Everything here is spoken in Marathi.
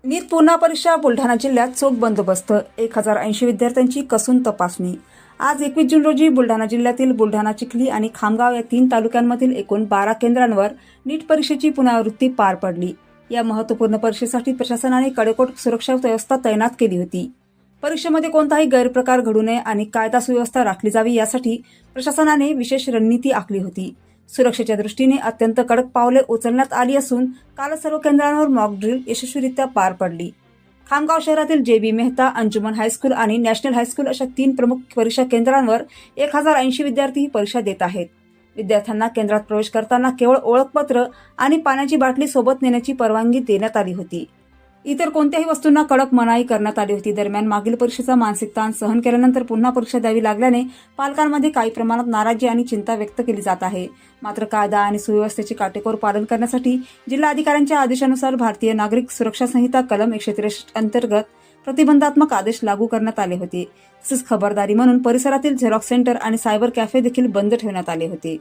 नीट पुन्हा परीक्षा बुलढाणा जिल्ह्यात चोख बंदोबस्त 1080 विद्यार्थ्यांची कसून तपासणी। आज 21 जून रोजी बुलढाणा जिल्ह्यातील बुलढाणा, चिखली आणि खामगाव या 3 तालुक्यांमधील एकूण 12 केंद्रांवर नीट परीक्षेची पुनरावृत्ती पार पडली। या महत्त्वपूर्ण परीक्षेसाठी प्रशासनाने कडेकोट सुरक्षा व्यवस्था तैनात केली होती। परीक्षेमध्ये कोणताही गैरप्रकार घडू नये आणि कायदा सुव्यवस्था राखली जावी यासाठी प्रशासनाने विशेष रणनीती आखली होती। सुरक्षेच्या दृष्टीने अत्यंत कडक पावले उचलण्यात आली असून काल सर्व केंद्रांवर मॉक ड्रिल यशस्वीरित्या पार पडली। खामगाव शहरातील JB मेहता, अंजुमन हायस्कूल आणि नॅशनल हायस्कूल अशा 3 प्रमुख परीक्षा केंद्रांवर 1080 विद्यार्थी ही परीक्षा देत आहेत। विद्यार्थ्यांना केंद्रात प्रवेश करताना केवळ ओळखपत्र आणि पाण्याची बाटली सोबत नेण्याची परवानगी देण्यात आली होती। इतर कोणत्याही वस्तूंना कडक मनाई करण्यात आली होती। दरम्यान मागील परीक्षेचा मानसिक ताण सहन केल्यानंतर पुन्हा परीक्षा द्यावी लागल्याने पालकांमध्ये काही प्रमाणात नाराजी आणि चिंता व्यक्त केली जात आहे। मात्र कायदा आणि सुव्यवस्थेचे काटेकोर पालन करण्यासाठी जिल्हाधिकाऱ्यांच्या आदेशानुसार भारतीय नागरिक सुरक्षा संहिता कलम 163 अंतर्गत प्रतिबंधात्मक आदेश लागू करण्यात आले होते। तसेच खबरदारी म्हणून परिसरातील झेरॉक्स सेंटर आणि सायबर कॅफे देखील बंद ठेवण्यात आले होते।